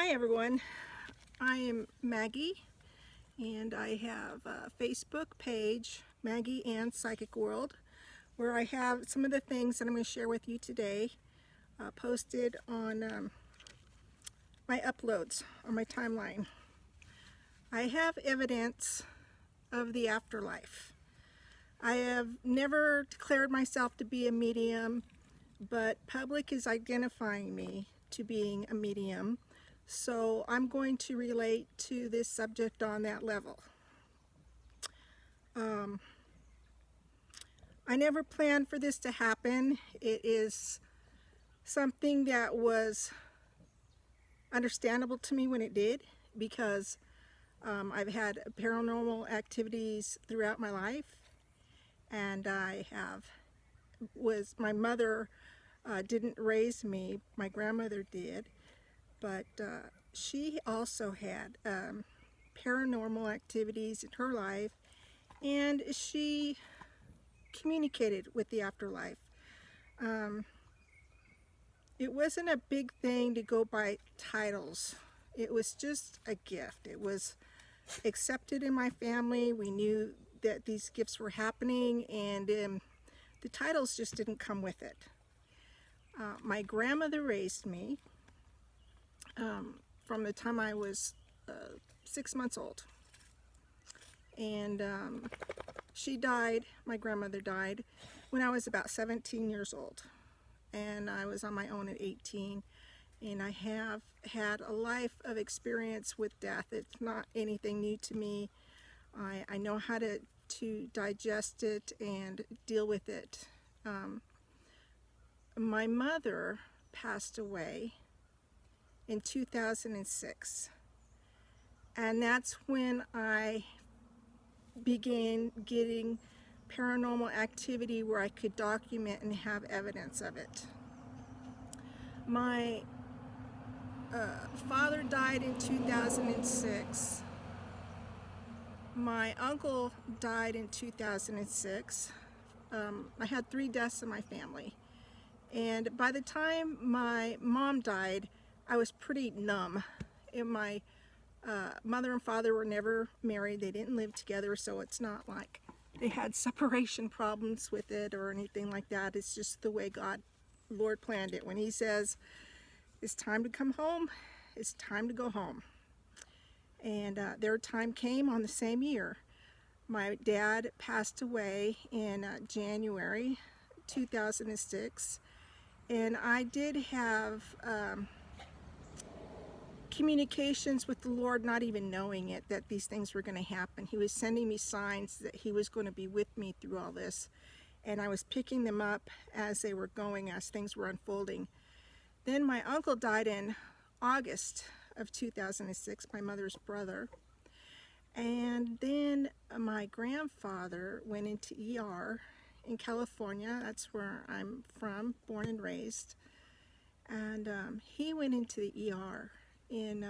Hi everyone, I am Maggie and I have a Facebook page, Maggie and Psychic World, where I have some of the things that I'm going to share with you today posted on my uploads on my timeline. I have evidence of the afterlife. I have never declared myself to be a medium, but public is identifying me to being a medium. So I'm going to relate to this subject on that level. I never planned for this to happen. It is something that was understandable to me when it did, because I've had paranormal activities throughout my life, and my mother didn't raise me, my grandmother did, but she also had paranormal activities in her life, and she communicated with the afterlife. It wasn't a big thing to go by titles. It was just a gift. It was accepted in my family. We knew that these gifts were happening, and the titles just didn't come with it. My grandmother raised me from the time I was 6 months old, and she died, my grandmother died, when I was about 17 years old, and I was on my own at 18, and I have had a life of experience with death. It's not anything new to me. I know how to digest it and deal with it. My mother passed away in 2006, and that's when I began getting paranormal activity where I could document and have evidence of it. My father died in 2006. My uncle died in 2006. I had 3 deaths in my family, and by the time my mom died, I was pretty numb. And my mother and father were never married. They didn't live together, so it's not like they had separation problems with it or anything like that. It's just the way God, Lord, planned it. When He says it's time to come home, it's time to go home. And their time came on the same year. My dad passed away in January 2006, and I did have communications with the Lord, not even knowing it, that these things were going to happen. He was sending me signs that He was going to be with me through all this, and I was picking them up as they were going, as things were unfolding. Then my uncle died in August of 2006, my mother's brother, and then my grandfather went into ER in California. That's where I'm from, born and raised, and he went into the ER in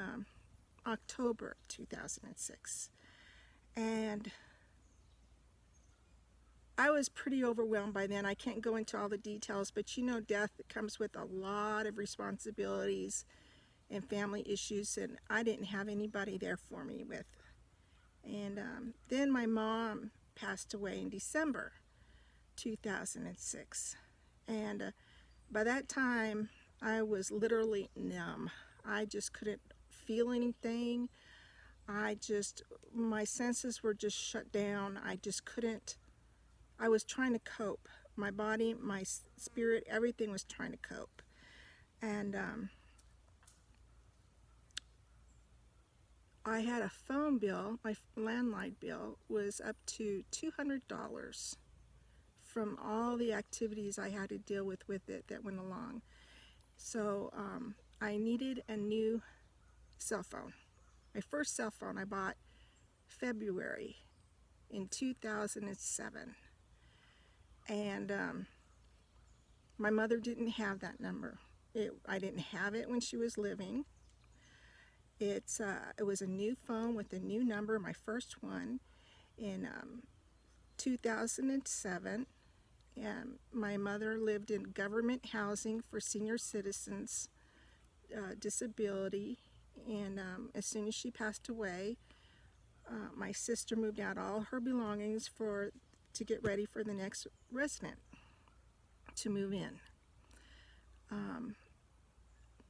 October 2006, and I was pretty overwhelmed by then. I can't go into all the details, but you know, death comes with a lot of responsibilities and family issues, and I didn't have anybody there for me with. And then my mom passed away in December 2006, and by that time I was literally numb. I just couldn't feel anything. My senses were just shut down. I was trying to cope. My body, my spirit, everything was trying to cope. And I had a phone bill, my landline bill was up to $200 from all the activities I had to deal with it that went along. So I needed a new cell phone. My first cell phone I bought February in 2007. And my mother didn't have that number. I didn't have it when she was living. It was a new phone with a new number, my first one, in 2007. And my mother lived in government housing for senior citizens, disability, and as soon as she passed away, my sister moved out all her belongings to get ready for the next resident to move in.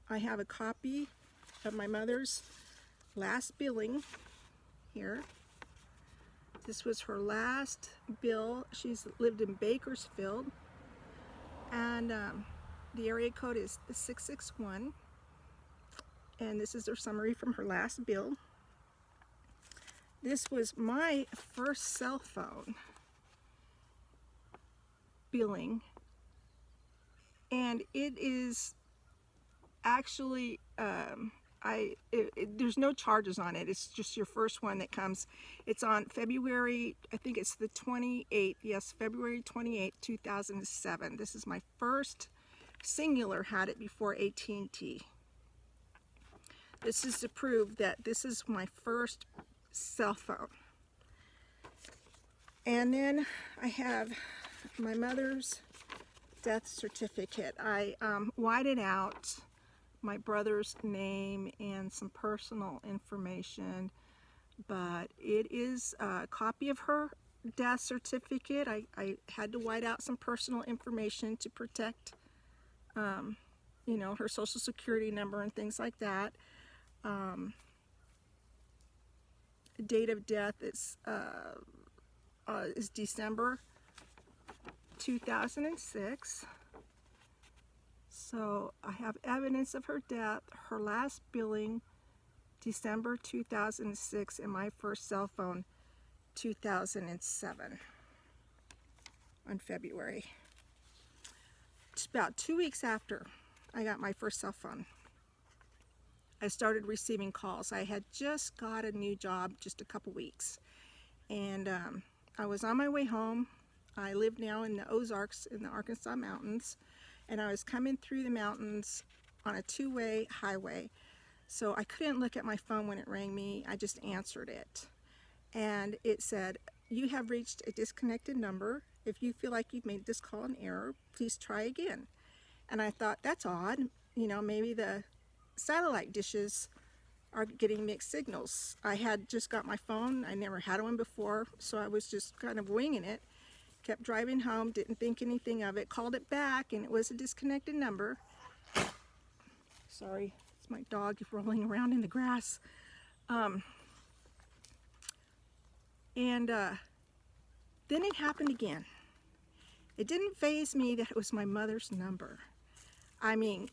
I have a copy of my mother's last billing here. This was her last bill. She's lived in Bakersfield, and the area code is 661, and this is her summary from her last bill. This was my first cell phone billing, and it is actually there's no charges on it. It's just your first one that comes. It's on February, I think it's the 28th. Yes, February 28th, 2007. This is my first singular. Had it before AT&T. This is to prove that this is my first cell phone. And then I have my mother's death certificate. I whited out my brother's name and some personal information, but it is a copy of her death certificate. I had to white out some personal information to protect you know, her social security number and things like that. Date of death is December 2006. So I have evidence of her death, her last billing, December 2006, and my first cell phone, 2007, on February. It's about 2 weeks after I got my first cell phone, I started receiving calls. I had just got a new job just a couple weeks, and I was on my way home. I live now in the Ozarks in the Arkansas mountains, and I was coming through the mountains on a two-way highway, so I couldn't look at my phone when it rang me. I just answered it, and it said, "You have reached a disconnected number. If you feel like you've made this call in error, please try again." And I thought, that's odd, you know, maybe the satellite dishes are getting mixed signals. I had just got my phone. I never had one before, so I was just kind of winging it. Kept driving home, didn't think anything of it, called it back, and it was a disconnected number. Sorry, it's my dog rolling around in the grass. Then it happened again. It didn't faze me that it was my mother's number. I mean,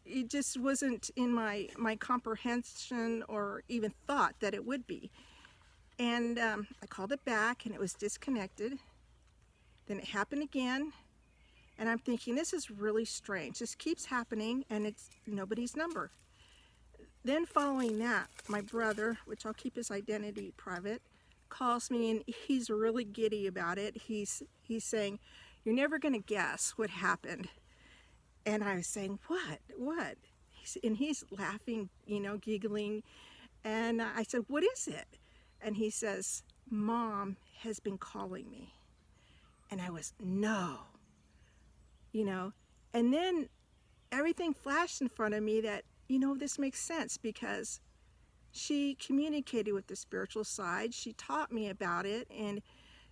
it just wasn't in my comprehension or even thought that it would be. And I called it back, and it was disconnected. Then it happened again, and I'm thinking, this is really strange. This keeps happening, and it's nobody's number. Then following that, my brother, which I'll keep his identity private, calls me, and he's really giddy about it. He's saying, "You're never going to guess what happened." And I was saying, what? And he's laughing, you know, giggling. And I said, "What is it?" And he says, "Mom has been calling me." And I was, no, you know. And then everything flashed in front of me that, you know, this makes sense, because she communicated with the spiritual side. She taught me about it, and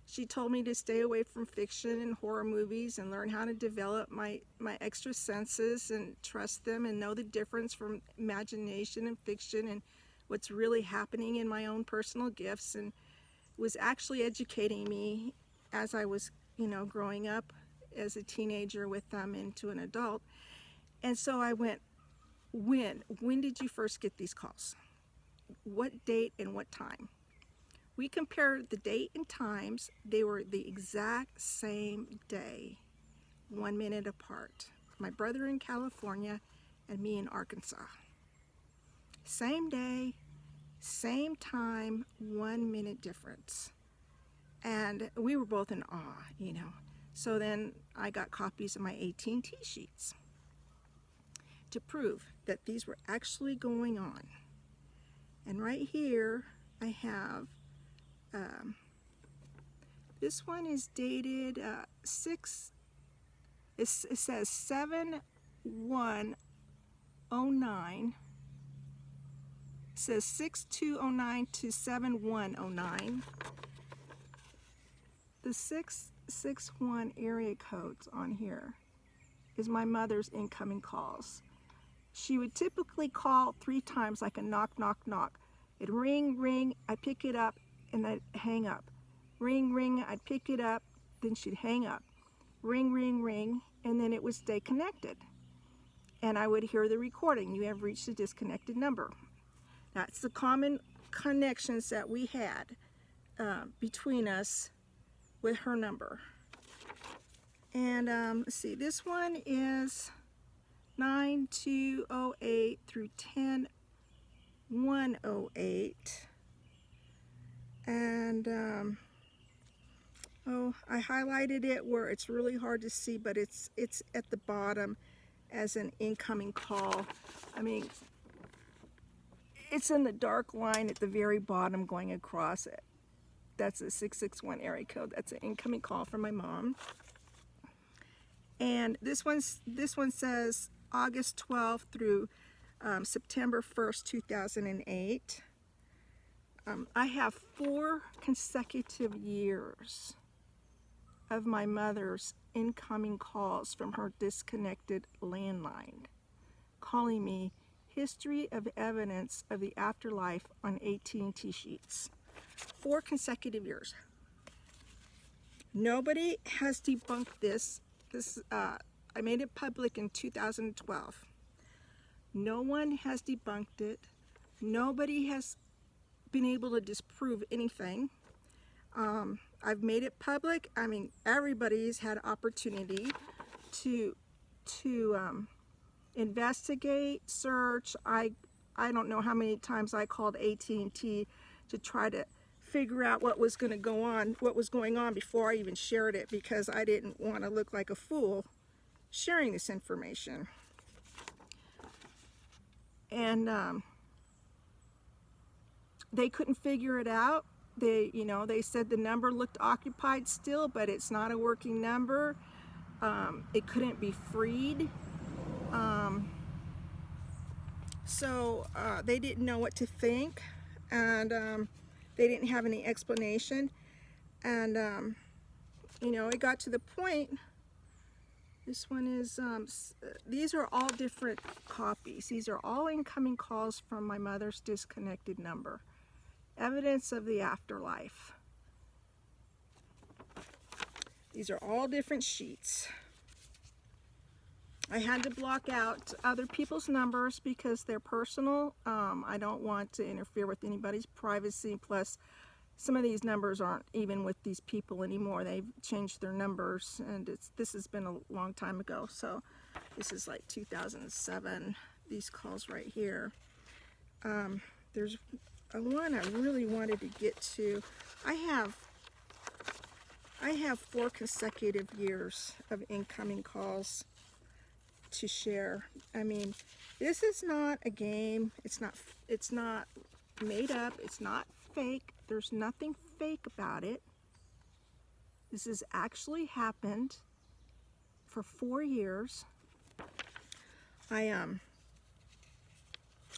she told me to stay away from fiction and horror movies and learn how to develop my extra senses and trust them and know the difference from imagination and fiction and what's really happening in my own personal gifts, and was actually educating me as I was, you know, growing up as a teenager with them into an adult. And so I went, when did you first get these calls? What date and what time? We compared the date and times. They were the exact same day, 1 minute apart. My brother in California and me in Arkansas. Same day, same time, 1 minute difference. And we were both in awe, you know. So then I got copies of my AT&T sheets to prove that these were actually going on. And right here I have, this one is dated it says 7/1/09, says 6209 to 7109. The 661 area codes on here is my mother's incoming calls. She would typically call 3 times, like a knock, knock, knock. It'd ring, ring, I'd pick it up, and I'd hang up. Ring, ring, I'd pick it up, then she'd hang up. Ring, ring, ring, and then it would stay connected. And I would hear the recording. You have reached a disconnected number. That's the common connections that we had between us with her number. And let's see, this one is 9208 through 10108. And I highlighted it where it's really hard to see, but it's at the bottom as an incoming call. I mean, it's in the dark line at the very bottom going across it. That's a 661 area code. That's an incoming call from my mom. And this one says August 12th through September 1st, 2008. I have 4 consecutive years of my mother's incoming calls from her disconnected landline, calling me history of evidence of the afterlife on AT&T sheets. 4 consecutive years. Nobody has debunked this. I made it public in 2012. No one has debunked it. Nobody has been able to disprove anything. I've made it public. I mean, everybody's had opportunity to investigate, search. I don't know how many times I called AT&T to try to figure out what was going on before I even shared it, because I didn't want to look like a fool sharing this information. And they couldn't figure it out. They said the number looked occupied still, but it's not a working number. It couldn't be freed. So they didn't know what to think, and they didn't have any explanation. And it got to the point. This one is, these are all different copies. These are all incoming calls from my mother's disconnected number. Evidence of the afterlife. These are all different sheets. I had to block out other people's numbers because they're personal. I don't want to interfere with anybody's privacy. Plus, some of these numbers aren't even with these people anymore. They've changed their numbers, and this has been a long time ago. So this is like 2007, these calls right here. There's one I really wanted to get to. I have 4 consecutive years of incoming calls to share. I mean, this is not a game. It's not made up. It's not fake. There's nothing fake about it. This has actually happened for 4 years. I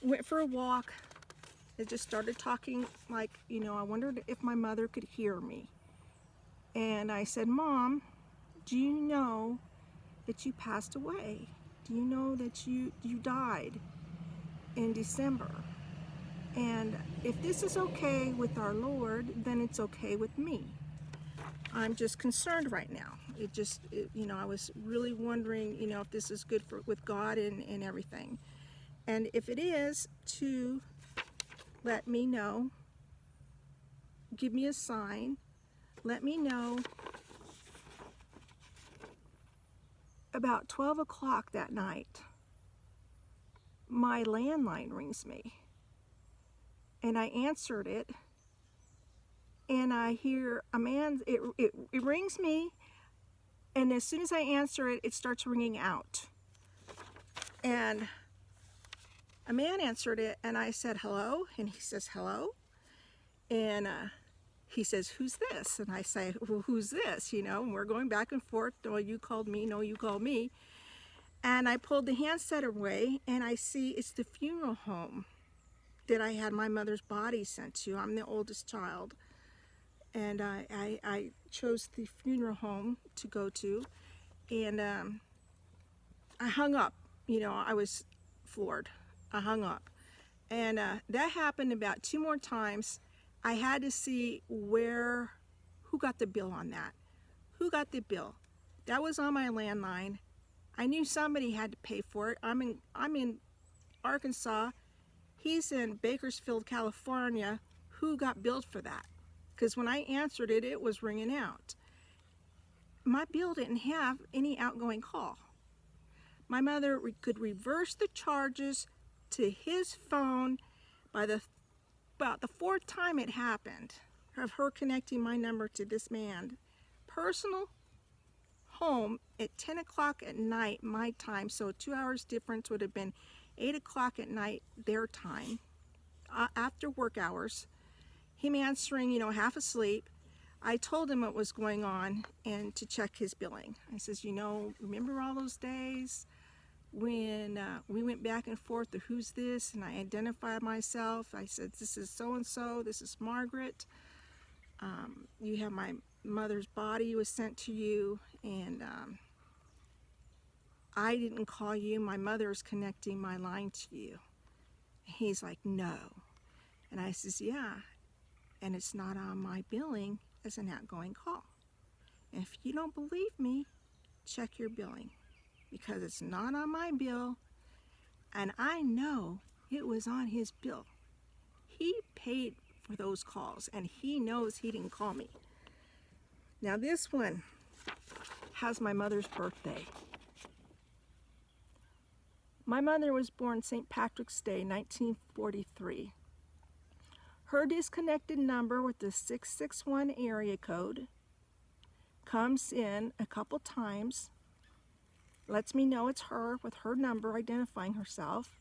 went for a walk. I just started talking like, I wondered if my mother could hear me. And I said, Mom, do you know that you passed away? Do you know that you died in December? And if this is okay with our Lord, then it's okay with me. I'm just concerned right now. I was really wondering, if this is good with God and everything. And if it is, to let me know. Give me a sign. Let me know. About 12 o'clock that night, my landline rings me. And I answered it. And I hear a man, it rings me. And as soon as I answer it, it starts ringing out. And a man answered it, and I said, hello? And he says, hello? And he says, who's this? And I say, well, who's this? And we're going back and forth. Oh, you called me. No, you called me. And I pulled the handset away, and I see it's the funeral home that I had my mother's body sent to. I'm the oldest child, and I chose the funeral home to go to, and I hung up. You know, I was floored. I hung up, and that happened about 2 more times. I had to see who got the bill on that. Who got the bill? That was on my landline. I knew somebody had to pay for it. I'm in Arkansas. He's in Bakersfield, California. Who got billed for that? Because when I answered it, it was ringing out. My bill didn't have any outgoing call. My mother could reverse the charges to his phone by about the 4th time it happened, of her connecting my number to this man. Personal home at 10 o'clock at night, my time, so 2 hours difference would have been 8 o'clock at night, their time, after work hours. Him answering, you know, half asleep. I told him what was going on and to check his billing. I says, you know, remember all those days when we went back and forth to who's this, and I identified myself. I said, this is so-and-so, this is Margaret. You have my mother's body was sent to you, and I didn't call you. My mother's connecting my line to you. He's like, no. And I says, yeah, and it's not on my billing as an outgoing call. And if you don't believe me, check your billing, because it's not on my bill, and I know it was on his bill. He paid for those calls, and he knows he didn't call me. Now this one has my mother's birthday. My mother was born St. Patrick's Day, 1943. Her disconnected number with the 661 area code comes in a couple times, lets me know it's her with her number identifying herself,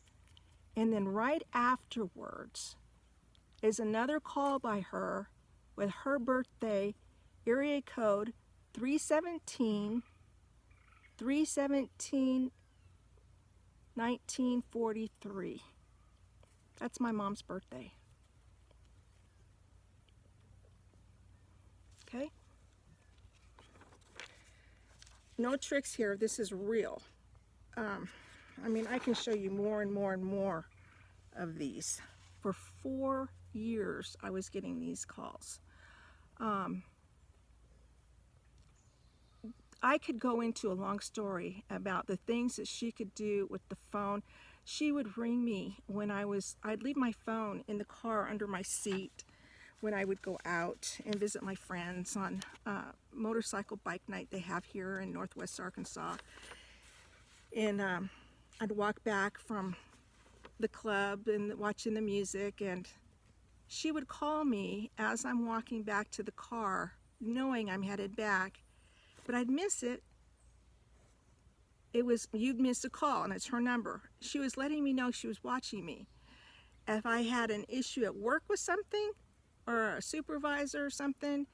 and then right afterwards is another call by her with her birthday, area code 317 1943. That's my mom's birthday. Okay? No tricks here. This is real. I mean, I can show you more and more and more of these. For 4 years, I was getting these calls. I could go into a long story about the things that she could do with the phone. She would ring me when I'd leave my phone in the car under my seat when I would go out and visit my friends on motorcycle bike night they have here in Northwest Arkansas. And I'd walk back from the club and watching the music, and she would call me as I'm walking back to the car, knowing I'm headed back, but I'd miss it. It was, you'd missed a call, and it's her number. She was letting me know she was watching me. If I had an issue at work with something, or a supervisor or something,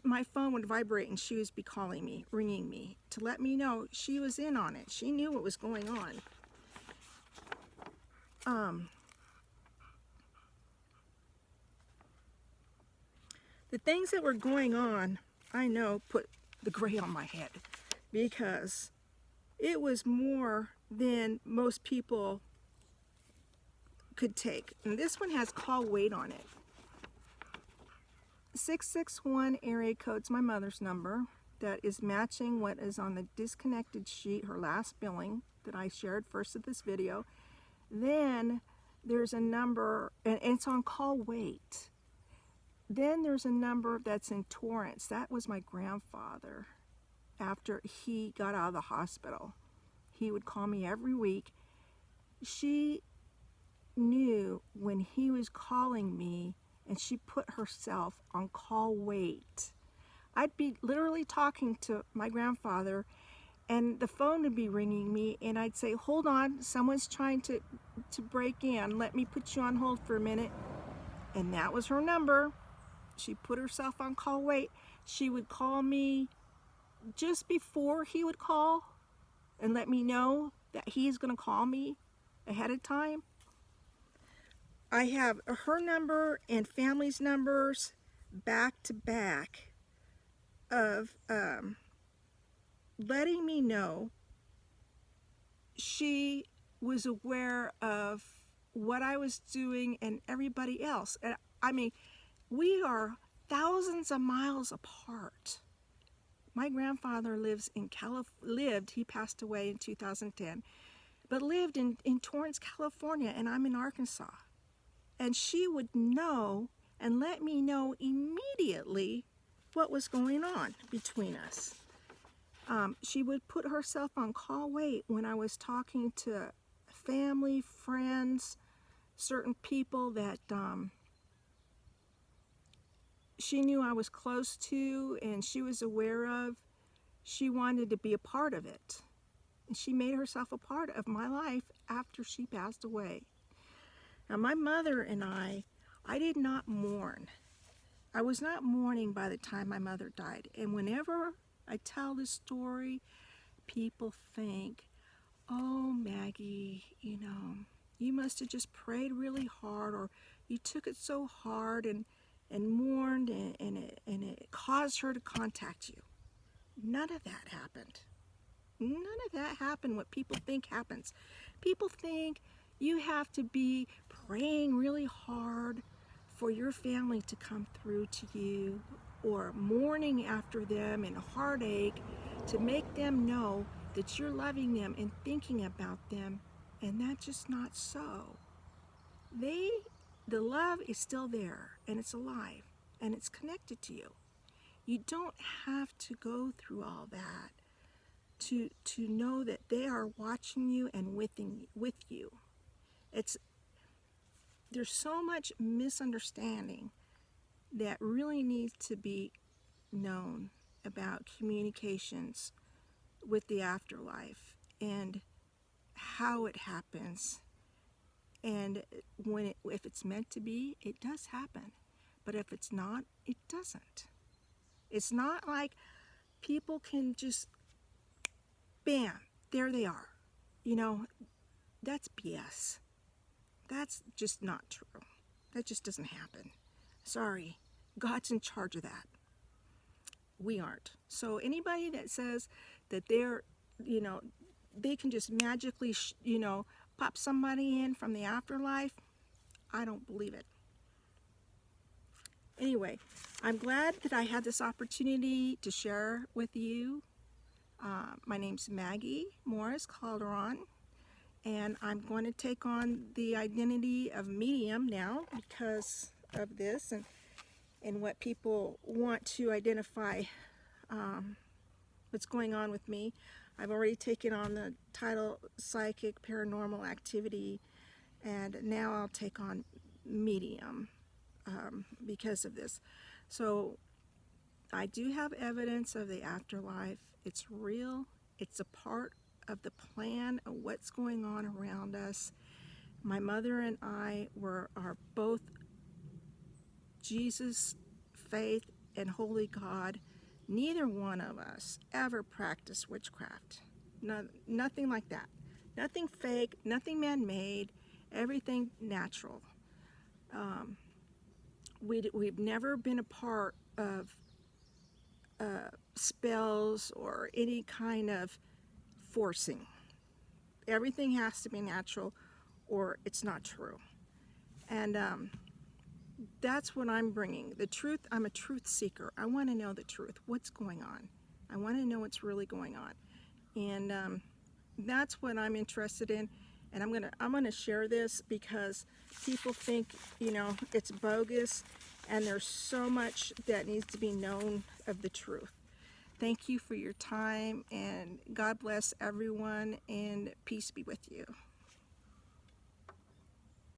my phone would vibrate and she would be calling me, ringing me, to let me know she was in on it. She knew what was going on. The things that were going on, I know, put the gray on my head, because it was more than most people could take. And this one has call wait on it. 661 area code's my mother's number that is matching what is on the disconnected sheet, her last billing that I shared first of this video. Then there's a number, and it's on call wait. Then there's a number that's in Torrance. That was my grandfather after he got out of the hospital. He would call me every week. She knew when he was calling me, and she put herself on call wait. I'd be literally talking to my grandfather, and the phone would be ringing me, and I'd say, hold on, someone's trying to break in. Let me put you on hold for a minute. And that was her number. She put herself on call wait. She would call me just before he would call and let me know that he's going to call me ahead of time. I have her number and family's numbers back to back of letting me know she was aware of what I was doing and everybody else. And I mean, we are thousands of miles apart. My grandfather lived, he passed away in 2010, but lived in Torrance, California, and I'm in Arkansas. And she would know and let me know immediately what was going on between us. She would put herself on call wait when I was talking to family, friends, certain people that she knew I was close to and she was aware of. She wanted to be a part of it. And she made herself a part of my life after she passed away. Now, my mother and I did not mourn. I was not mourning by the time my mother died. And whenever I tell this story, people think, oh, Maggie, you must have just prayed really hard, or you took it so hard and mourned, and it caused her to contact you. None of that happened. None of that happened what people think happens. People think you have to be praying really hard for your family to come through to you, or mourning after them in heartache to make them know that you're loving them and thinking about them, and that's just not so. The love is still there, and it's alive, and it's connected to you. You don't have to go through all that to know that they are watching you and with you. There's so much misunderstanding that really needs to be known about communications with the afterlife and how it happens. And if it's meant to be, it does happen. But if it's not, it doesn't. It's not like people can just, bam, there they are. That's BS. That's just not true. That just doesn't happen. Sorry, God's in charge of that. We aren't. So anybody that says that they can just magically, pop somebody in from the afterlife, I don't believe it. Anyway, I'm glad that I had this opportunity to share with you. My name's Maggie Morris-Calderon, and I'm going to take on the identity of medium now because of this and what people want to identify what's going on with me. I've already taken on the title psychic paranormal activity, and now I'll take on medium because of this. So I do have evidence of the afterlife. It's real. It's a part of the plan of what's going on around us. My mother and I are both Jesus, faith, and holy God. Neither one of us ever practiced witchcraft. Nothing like that. Nothing fake, nothing man-made, everything natural. We've never been a part of spells or any kind of forcing. Everything has to be natural or it's not true. And that's what I'm bringing. The truth, I'm a truth seeker. I want to know the truth. What's going on? I want to know what's really going on. And that's what I'm interested in. And I'm gonna share this because people think, it's bogus, and there's so much that needs to be known of the truth. Thank you for your time, and God bless everyone, and peace be with you.